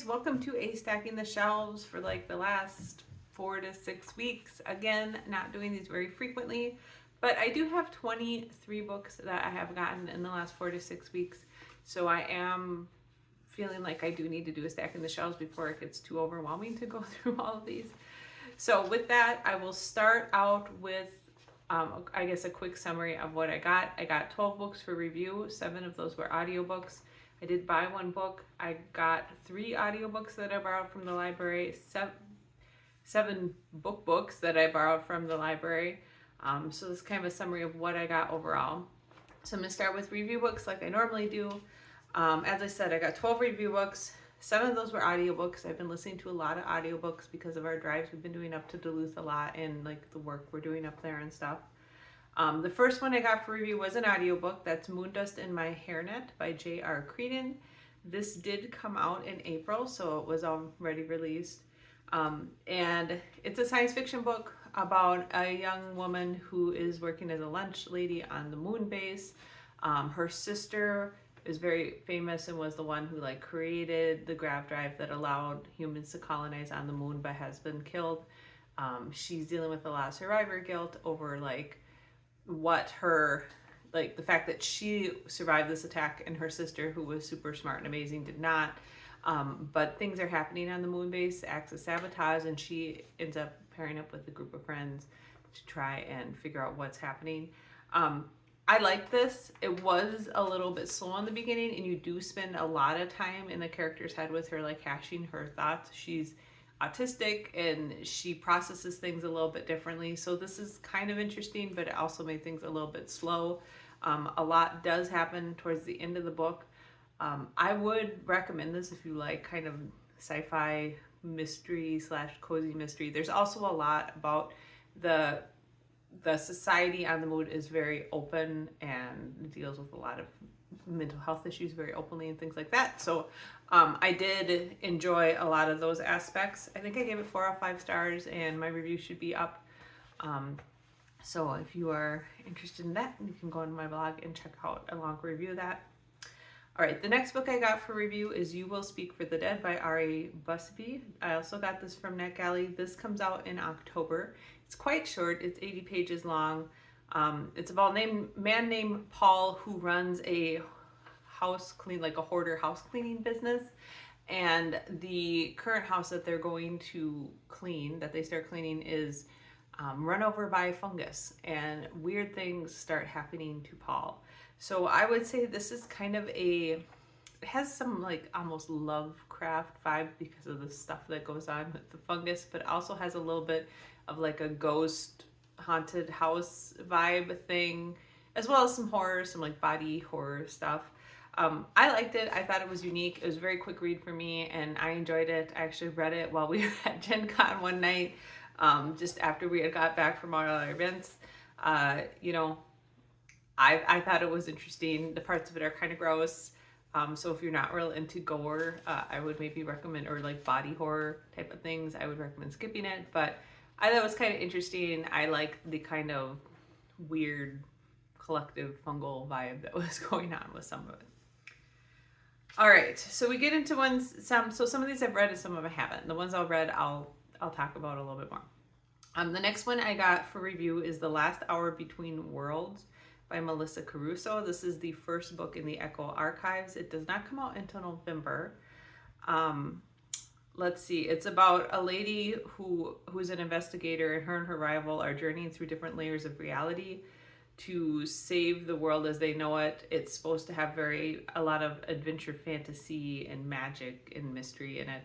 welcome to A Stacking the Shelves for like the last 4 to 6 weeks. Again, not doing these very frequently, but I do have 23 books that I have gotten in the last 4 to 6 weeks. So I am feeling like I do need to do a Stacking the Shelves before it gets too overwhelming to go through all of these. So with that, I will start out with I guess a quick summary of what I got. I got 12 books for review. 7 of those were audiobooks. I did buy one book. I got 3 audiobooks that I borrowed from the library, seven books that I borrowed from the library. So this is kind of a summary of what I got overall. So I'm going to start with review books like I normally do. As I said, I got 12 review books. 7 of those were audiobooks. I've been listening to a lot of audiobooks because of our drives we've been doing up to Duluth a lot and like the work we're doing up there and stuff. The first one I got for review was an audiobook. That's Moondust in My Hairnet by J.R. Creedon. This did come out in April, so it was already released. And it's a science fiction book about a young woman who is working as a lunch lady on the moon base. Her sister is very famous and was the one who like created the grav drive that allowed humans to colonize on the moon but has been killed. She's dealing with a lot of survivor guilt over like what her, like the fact that she survived this attack and her sister, who was super smart and amazing, did not. But things are happening on the moon base, acts of sabotage, and she ends up pairing up with a group of friends to try and figure out what's happening. I like this. It was a little bit slow in the beginning, and you do spend a lot of time in the character's head with her, like hashing her thoughts. She's autistic and she processes things a little bit differently. So this is kind of interesting, but it also made things a little bit slow. A lot does happen towards the end of the book. I would recommend this if you like kind of sci-fi mystery / cozy mystery. There's also a lot about the society on the moon is very open and deals with a lot of mental health issues very openly and things like that. So I did enjoy a lot of those aspects. I think I gave it 4 out of 5 stars and my review should be up. So if you are interested in that, you can go on my blog and check out a long review of that. All right, the next book I got for review is You Will Speak for the Dead by R.A. Busby. I also got this from NetGalley. This comes out in October. It's quite short. It's 80 pages long. It's about a man named Paul who runs a like a hoarder house cleaning business. And the current house that they're going to clean, that they start cleaning, is run over by fungus. And weird things start happening to Paul. So I would say this is kind of it has some like almost Lovecraft vibe because of the stuff that goes on with the fungus, but also has a little bit of like a ghost haunted house vibe thing, as well as some horror, some like body horror stuff. I liked it. I thought it was unique. It was a very quick read for me and I enjoyed it. I actually read it while we were at Gen Con one night, just after we had got back from all our events. I thought it was interesting. The parts of it are kind of gross. So if you're not real into gore, I would maybe recommend, or like body horror type of things, I would recommend skipping it. But I thought it was kind of interesting. I like the kind of weird collective fungal vibe that was going on with some of it. All right, so we get into some of these I've read and some of them I haven't. The ones I'll read, I'll talk about a little bit more. The next one I got for review is The Last Hour Between Worlds by Melissa Caruso. This is the first book in the Echo Archives. It does not come out until November. Let's see. It's about a lady who's an investigator, and her rival are journeying through different layers of reality to save the world as they know it. It's supposed to have a lot of adventure fantasy and magic and mystery in it.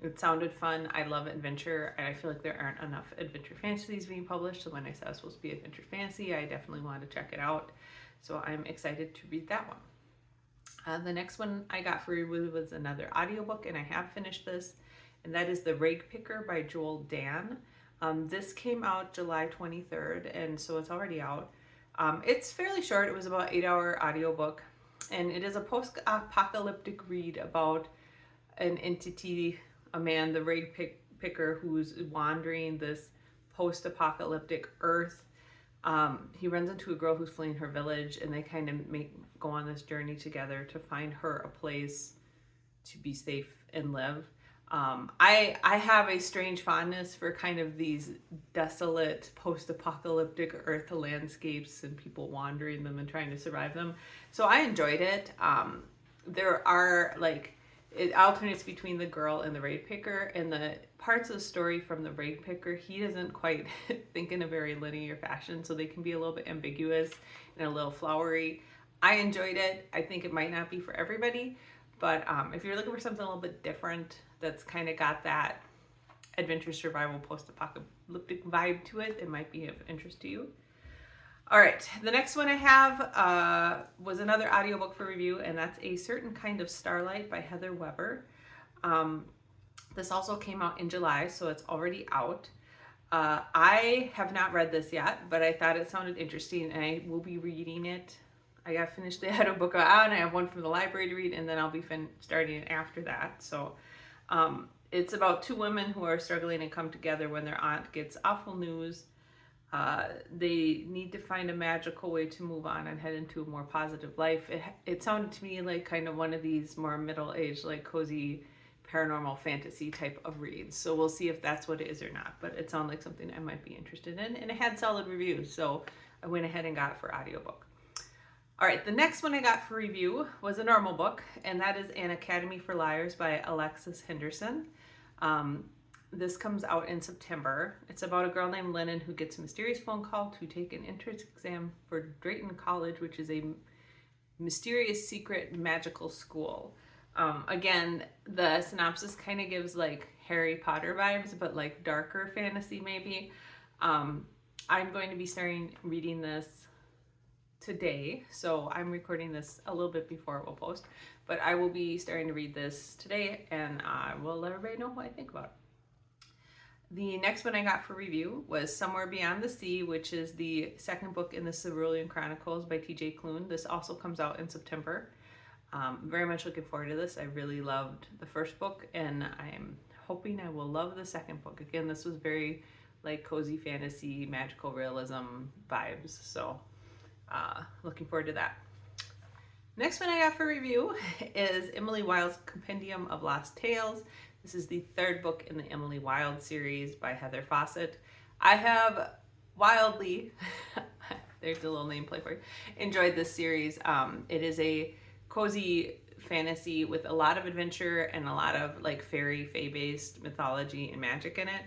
It sounded fun. I love adventure, and I feel like there aren't enough adventure fantasies being published. So when I said it was supposed to be adventure fantasy, I definitely wanted to check it out. So I'm excited to read that one. The next one I got for review was another audiobook, and I have finished this, and that is The Rag Picker by Joel Dan. This came out July 23rd, and so it's already out. It's fairly short. It was about 8-hour audiobook, and it is a post-apocalyptic read about an entity, a man, the Rag Picker, who's wandering this post-apocalyptic Earth. He runs into a girl who's fleeing her village, and they kind of go on this journey together to find her a place to be safe and live. I have a strange fondness for kind of these desolate post-apocalyptic Earth landscapes and people wandering them and trying to survive them. So I enjoyed it. There are like it alternates between the girl and the raid picker, and the parts of the story from the raid picker, he doesn't quite think in a very linear fashion, so they can be a little bit ambiguous and a little flowery. I enjoyed it. I think it might not be for everybody, but if you're looking for something a little bit different that's kind of got that adventure survival post-apocalyptic vibe to it, it might be of interest to you. All right, the next one I have was another audiobook for review, and that's A Certain Kind of Starlight by Heather Weber. This also came out in July, so it's already out. I have not read this yet, but I thought it sounded interesting, and I will be reading it. I got finished the audiobook out, and I have one from the library to read, and then I'll be starting it after that. So it's about two women who are struggling and come together when their aunt gets awful news. They need to find a magical way to move on and head into a more positive life. It sounded to me like kind of one of these more middle-aged, like cozy paranormal fantasy type of reads. So we'll see if that's what it is or not. But it sounded like something I might be interested in, and it had solid reviews, so I went ahead and got it for audiobook. All right, the next one I got for review was a normal book, and that is An Academy for Liars by Alexis Henderson. This comes out in September. It's about a girl named Lennon who gets a mysterious phone call to take an entrance exam for Drayton College, which is a mysterious secret magical school. Again, the synopsis kind of gives like Harry Potter vibes, but like darker fantasy maybe. I'm going to be starting reading this today, so I'm recording this a little bit before it will post, but I will be starting to read this today, and I will let everybody know what I think about it. The next one I got for review was Somewhere Beyond the Sea, which is the second book in the Cerulean Chronicles by T.J. Klune. This also comes out in September. Very much looking forward to this. I really loved the first book, and I'm hoping I will love the second book. Again, this was very like cozy fantasy, magical realism vibes, so looking forward to that. Next one I got for review is Emily Wilde's Compendium of Lost Tales. This is the third book in the Emily Wilde series by Heather Fawcett. I have wildly, there's a little nameplay for you, enjoyed this series. It is a cozy fantasy with a lot of adventure and a lot of like fairy, fae-based mythology and magic in it.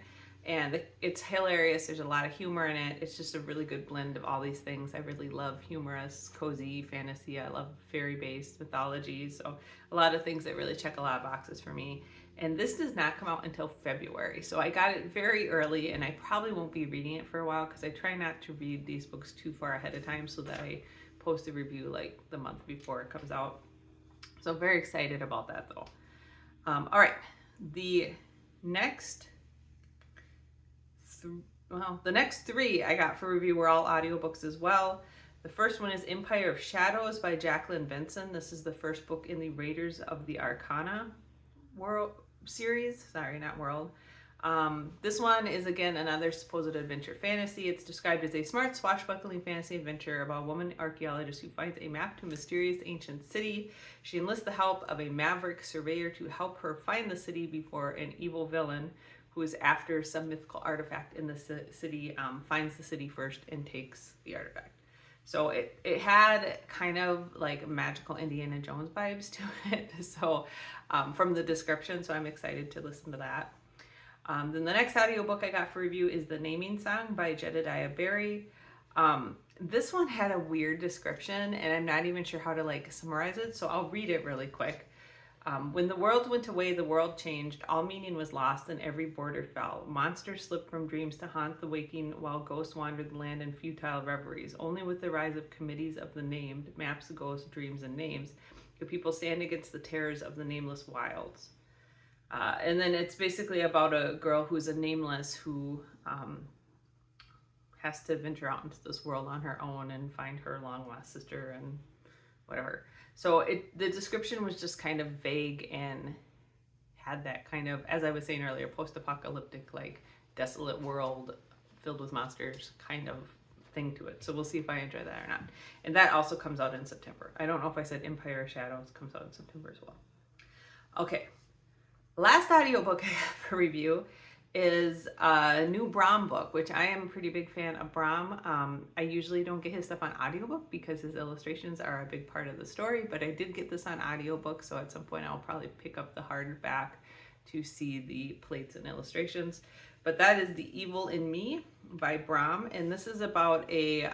And it's hilarious. There's a lot of humor in it. It's just a really good blend of all these things. I really love humorous, cozy fantasy. I love fairy-based mythology. So a lot of things that really check a lot of boxes for me. And this does not come out until February. So I got it very early, and I probably won't be reading it for a while because I try not to read these books too far ahead of time so that I post a review like the month before it comes out. So I'm very excited about that though. All right, the next three I got for review were all audiobooks as well. The first one is Empire of Shadows by Jacqueline Benson. This is the first book in the Raiders of the Arcana world series. Sorry, not world. This one is again another supposed adventure fantasy. It's described as a smart, swashbuckling fantasy adventure about a woman archaeologist who finds a map to a mysterious ancient city. She enlists the help of a maverick surveyor to help her find the city before an evil villain who is after some mythical artifact in the city finds the city first and takes the artifact. So it had kind of like magical Indiana Jones vibes to it. So from the description, so I'm excited to listen to that. Then the next audiobook I got for review is The Naming Song by Jedediah Barry. This one had a weird description, and I'm not even sure how to like summarize it, so I'll read it really quick. When the world went away, the world changed. All meaning was lost, and every border fell. Monsters slipped from dreams to haunt the waking, while ghosts wandered the land in futile reveries. Only with the rise of committees of the named, maps, ghosts, dreams, and names, could people stand against the terrors of the nameless wilds. And then it's basically about a girl who's a nameless who has to venture out into this world on her own and find her long lost sister and whatever. So the description was just kind of vague and had that kind of, as I was saying earlier, post-apocalyptic, like desolate world filled with monsters kind of thing to it. So we'll see if I enjoy that or not. And that also comes out in September. I don't know if I said Empire of Shadows comes out in September as well. Okay, last audiobook I have for review is a new Brahm book, which I am a pretty big fan of Brahm. I usually don't get his stuff on audiobook because his illustrations are a big part of the story, but I did get this on audiobook, so at some point I'll probably pick up the hardback to see the plates and illustrations. But that is The Evil in Me by Brahm, and this is about a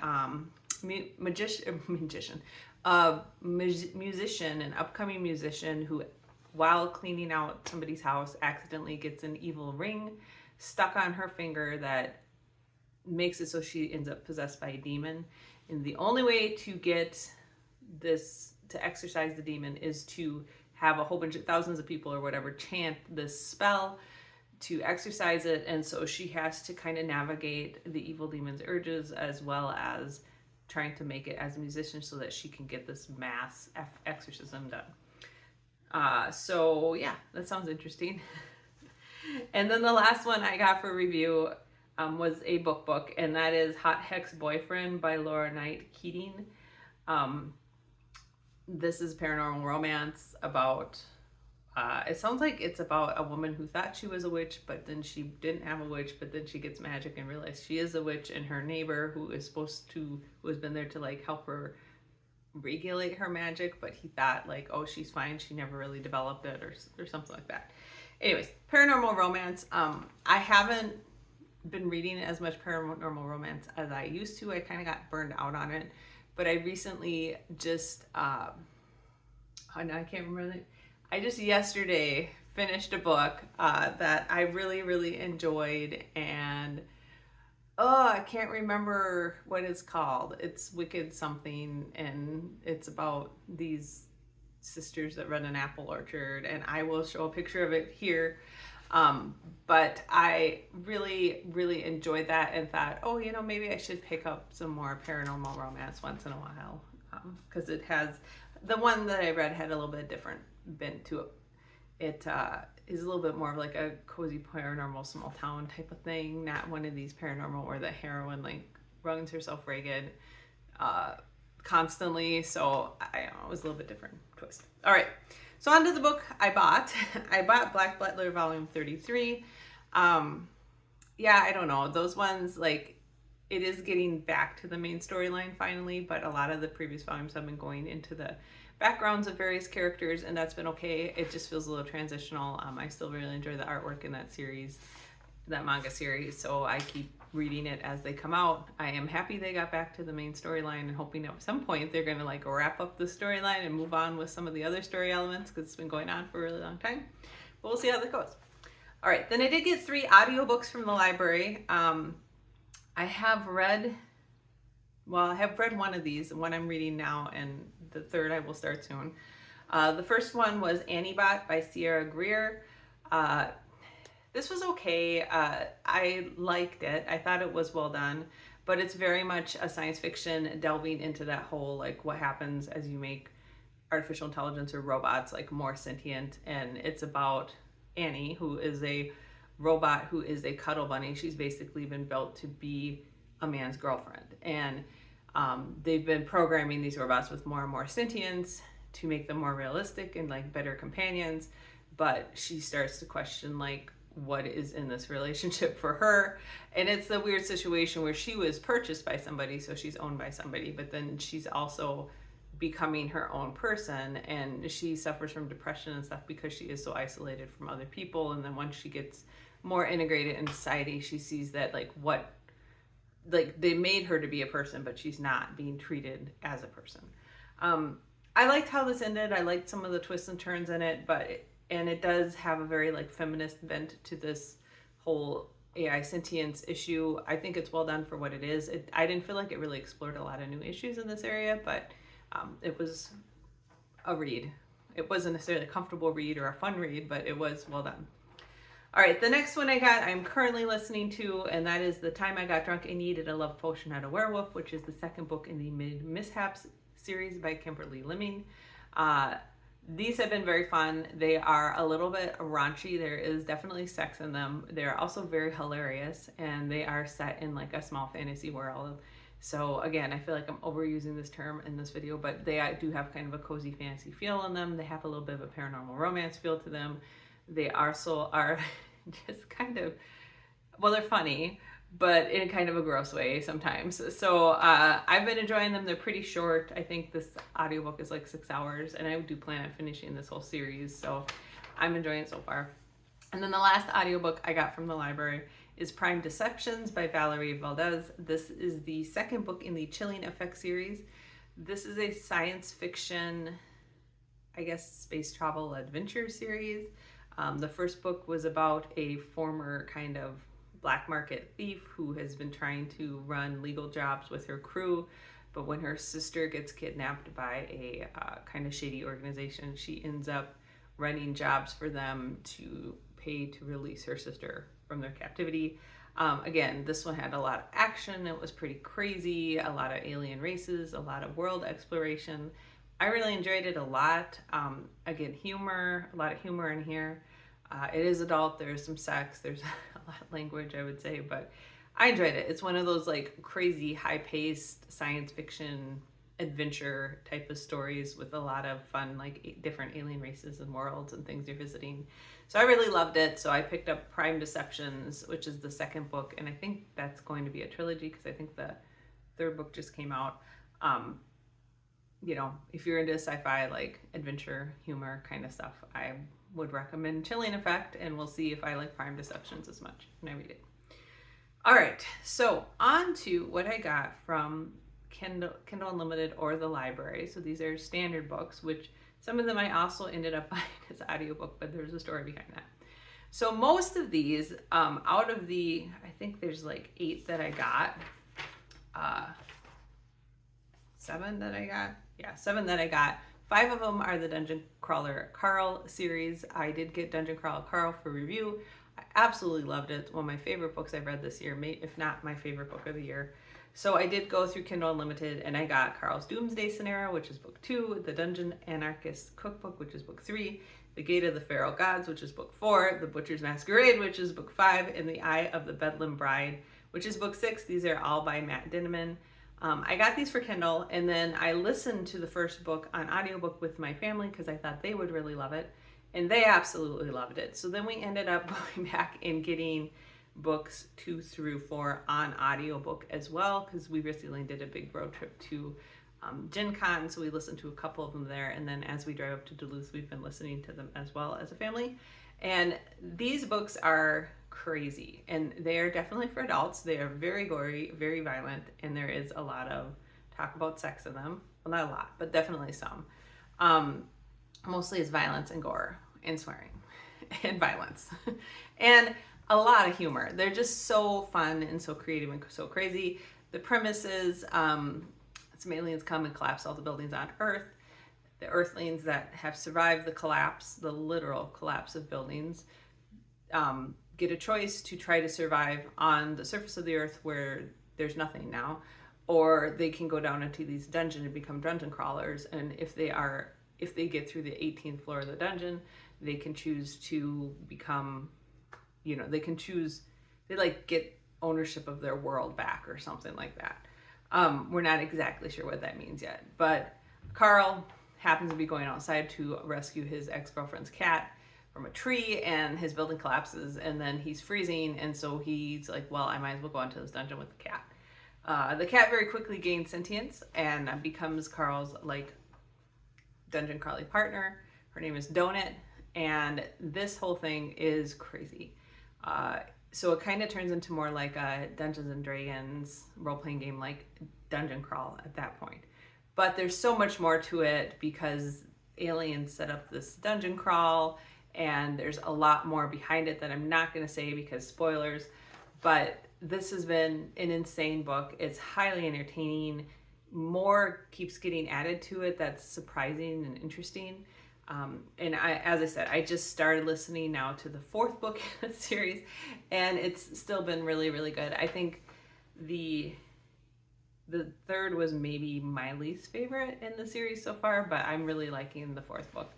musician, an upcoming musician who, while cleaning out somebody's house, accidentally gets an evil ring stuck on her finger that makes it so she ends up possessed by a demon. And the only way to get this, to exorcise the demon, is to have a whole bunch of thousands of people or whatever chant this spell to exorcise it. And so she has to kind of navigate the evil demon's urges as well as trying to make it as a musician so that she can get this mass exorcism done. So yeah, that sounds interesting. And then the last one I got for review was a book, and that is Hot Hex Boyfriend by Laura Knight Keating. This is paranormal romance about, it sounds like it's about a woman who thought she was a witch, but then she didn't have a witch, but then she gets magic and realizes she is a witch, and her neighbor who has been there to like help her regulate her magic, but he thought like, oh, she's fine, she never really developed it, or something like that. Anyways, paranormal romance. I haven't been reading as much paranormal romance as I used to. I kind of got burned out on it, but I recently just I can't remember. I just yesterday finished a book that I really, really enjoyed, and I can't remember what it's called. It's Wicked something, and it's about these sisters that run an apple orchard, and I will show a picture of it here. But I really, really enjoyed that and thought, oh, maybe I should pick up some more paranormal romance once in a while, because it has, the one that I read had a little bit different bent to it. It is a little bit more of like a cozy paranormal small town type of thing, not one of these paranormal where the heroine like runs herself ragged constantly. So I don't know, it was a little bit different twist. All right, so on to the book I bought. I bought Black Butler volume 33. Yeah, I don't know, those ones, like, it is getting back to the main storyline finally, but a lot of the previous volumes have been going into the backgrounds of various characters, and that's been okay. It just feels a little transitional. I still really enjoy the artwork in that series, that manga series, so I keep reading it as they come out. I am happy they got back to the main storyline, and hoping at some point they're gonna like wrap up the storyline and move on with some of the other story elements, because it's been going on for a really long time. But we'll see how that goes. All right, then I did get 3 audiobooks from the library. I have read one of these, one I'm reading now, and the third I will start soon. The first one was Annibot by Sierra Greer. This was okay. I liked it. I thought it was well done, but it's very much a science fiction delving into that whole, like, what happens as you make artificial intelligence or robots like more sentient. And it's about Annie, who is a robot who is a cuddle bunny. She's basically been built to be a man's girlfriend, and they've been programming these robots with more and more sentience to make them more realistic and like better companions. But she starts to question like what is in this relationship for her, and it's a weird situation where she was purchased by somebody, so she's owned by somebody, but then she's also becoming her own person, and she suffers from depression and stuff because she is so isolated from other people. And then once she gets more integrated in society, she sees that like they made her to be a person, but she's not being treated as a person. I liked how this ended. I liked some of the twists and turns in it, and it does have a very like feminist bent to this whole AI sentience issue. I think it's well done for what it is. I didn't feel like it really explored a lot of new issues in this area, but it was a read. It wasn't necessarily a comfortable read or a fun read, but it was well done. All right, the next one I'm currently listening to, and that is The Time I Got Drunk and Needed a Love Potion at a Werewolf, which is the second book in the Mishaps series by Kimberly Lemming. These have been very fun. They are a little bit raunchy. There is definitely sex in them. They're also very hilarious, and they are set in like a small fantasy world. So again, I feel like I'm overusing this term in this video, but they do have kind of a cozy fantasy feel in them. They have a little bit of a paranormal romance feel to them. They also are just kind of, well, they're funny, but in kind of a gross way sometimes. So I've been enjoying them. They're pretty short. I think this audiobook is like 6 hours, and I do plan on finishing this whole series. So I'm enjoying it so far. And then the last audiobook I got from the library is Prime Deceptions by Valerie Valdez. This is the second book in the Chilling Effect series. This is a science fiction, I guess, space travel adventure series. The first book was about a former kind of black market thief who has been trying to run legal jobs with her crew, but when her sister gets kidnapped by a kind of shady organization, she ends up running jobs for them to pay to release her sister from their captivity. Again, this one had a lot of action. It was pretty crazy, a lot of alien races, a lot of world exploration. I really enjoyed it a lot. Again, humor, a lot of humor in here. It is adult, there's some sex, there's a lot of language, I would say, but I enjoyed it. It's one of those like crazy, high-paced science fiction adventure type of stories with a lot of fun, like different alien races and worlds and things you're visiting. So I really loved it. So I picked up Prime Deceptions, which is the second book, and I think that's going to be a trilogy because I think the third book just came out. You know, if you're into sci-fi, like adventure, humor kind of stuff, I would recommend Chilling Effect, and we'll see if I like Prime Deceptions as much when I read it. All right, so on to what I got from Kindle Unlimited or the library. So these are standard books, which some of them I also ended up buying as audiobook, but there's a story behind that. So most of these, out of the, I think there's like 8 that I got, 7 that I got. Yeah, 7 that I got. 5 of them are the Dungeon Crawler Carl series. I did get Dungeon Crawler Carl for review. I absolutely loved it. It's one of my favorite books I've read this year, if not my favorite book of the year. So I did go through Kindle Unlimited, and I got Carl's Doomsday Scenario, which is book 2, The Dungeon Anarchist Cookbook, which is book 3, The Gate of the Feral Gods, which is book 4, The Butcher's Masquerade, which is book 5, and The Eye of the Bedlam Bride, which is book 6. These are all by Matt Dinneman. I got these for Kindle, and then I listened to the first book on audiobook with my family because I thought they would really love it, and they absolutely loved it. So then we ended up going back and getting books 2 through 4 on audiobook as well, because we recently did a big road trip to Gen Con, so we listened to a couple of them there, and then as we drive up to Duluth, we've been listening to them as well as a family. And these books are crazy, and they are definitely for adults. They are very gory, very violent, and there is a lot of talk about sex in them. Well, not a lot, but definitely some. Mostly it's violence and gore and swearing and violence and a lot of humor. They're just so fun and so creative and so crazy. The premise is some aliens come and collapse all the buildings on Earth. The Earthlings that have survived the collapse, the literal collapse of buildings, get a choice to try to survive on the surface of the Earth where there's nothing now, or they can go down into these dungeons and become dungeon crawlers. And if they get through the 18th floor of the dungeon, they can choose to become, you know, they like get ownership of their world back or something like that. We're not exactly sure what that means yet, but Carl happens to be going outside to rescue his ex-girlfriend's cat from a tree, and his building collapses, and then he's freezing, and so he's like, well, I might as well go into this dungeon with the cat. The cat very quickly gains sentience and becomes Carl's like dungeon crawling partner. Her name is Donut, and this whole thing is crazy. So it kind of turns into more like a Dungeons and Dragons role-playing game, like dungeon crawl at that point. But there's so much more to it because aliens set up this dungeon crawl, and there's a lot more behind it that I'm not going to say because spoilers. But this has been an insane book. It's highly entertaining. More keeps getting added to it that's surprising and interesting. And as I said, I just started listening now to the 4th book in the series, and it's still been really, really good. I think the 3rd was maybe my least favorite in the series so far, but I'm really liking the 4th book.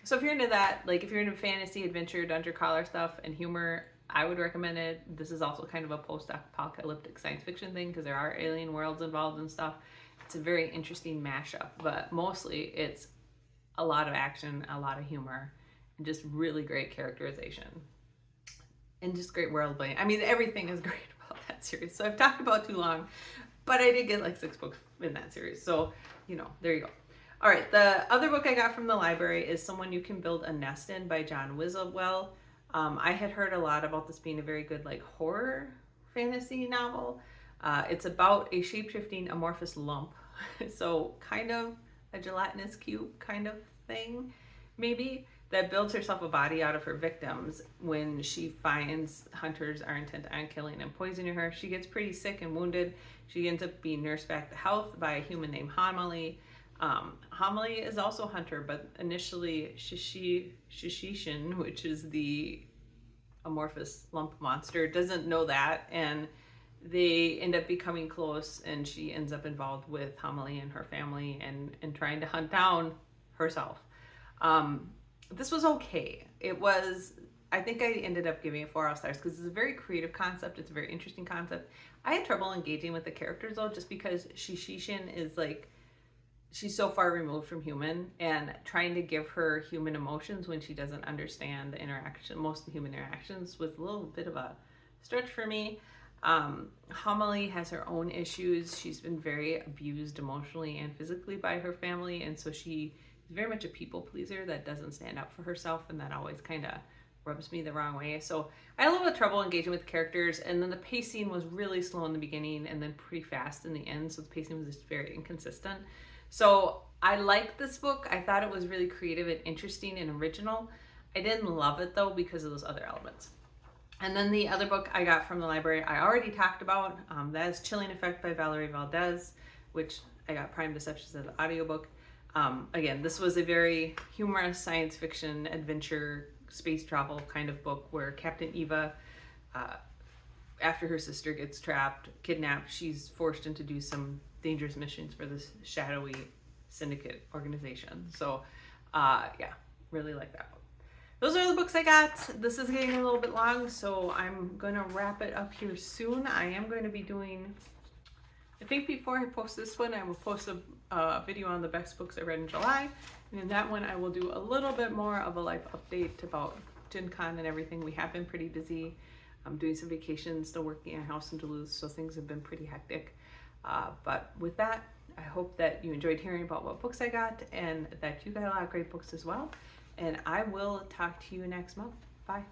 So if you're into that, like if you're into fantasy, adventure, dungeon crawler stuff, and humor, I would recommend it. This is also kind of a post-apocalyptic science fiction thing because there are alien worlds involved and stuff. It's a very interesting mashup, but mostly it's a lot of action, a lot of humor, and just really great characterization. And just great world building. I mean, everything is great about that series. So I've talked about too long, but I did get like 6 books in that series. So, you know, there you go. All right, the other book I got from the library is Someone You Can Build a Nest In by John Wiswell. I had heard a lot about this being a very good like horror fantasy novel. It's about a shape-shifting amorphous lump. So kind of a gelatinous cube kind of thing, maybe, that builds herself a body out of her victims. When she finds hunters are intent on killing and poisoning her, she gets pretty sick and wounded. She ends up being nursed back to health by a human named Homily. Homily is also a hunter, but initially Shishishin, which is the amorphous lump monster, doesn't know that, and they end up becoming close, and she ends up involved with Homily and her family and trying to hunt down herself. This was okay. It was, I think I ended up giving it 4 out of stars because it's a very creative concept. It's a very interesting concept. I had trouble engaging with the characters though, just because Shishishin is like, she's so far removed from human, and trying to give her human emotions when she doesn't understand the interaction, most of the human interactions, was a little bit of a stretch for me. Homily has her own issues. She's been very abused emotionally and physically by her family, and so she is very much a people pleaser that doesn't stand up for herself, and that always kind of rubs me the wrong way. So I had a little bit of trouble engaging with the characters, and then the pacing was really slow in the beginning and then pretty fast in the end, so the pacing was just very inconsistent. So I liked this book. I thought it was really creative and interesting and original. I didn't love it though because of those other elements. And then the other book I got from the library I already talked about. That is Chilling Effect by Valerie Valdez, which I got Prime Deceptions as an audiobook. Again, this was a very humorous science fiction adventure space travel kind of book where Captain Eva, after her sister gets kidnapped, she's forced into do some dangerous missions for this shadowy syndicate organization. So yeah, really like that book. Those are the books I got. This is getting a little bit long, so I'm gonna wrap it up here soon. I am going to be doing, I think before I post this one, I will post a video on the best books I read in July. And in that one, I will do a little bit more of a life update about Gen Con and everything. We have been pretty busy. I'm doing some vacations, still working in a house in Duluth, so things have been pretty hectic. But with that, I hope that you enjoyed hearing about what books I got and that you got a lot of great books as well. And I will talk to you next month. Bye.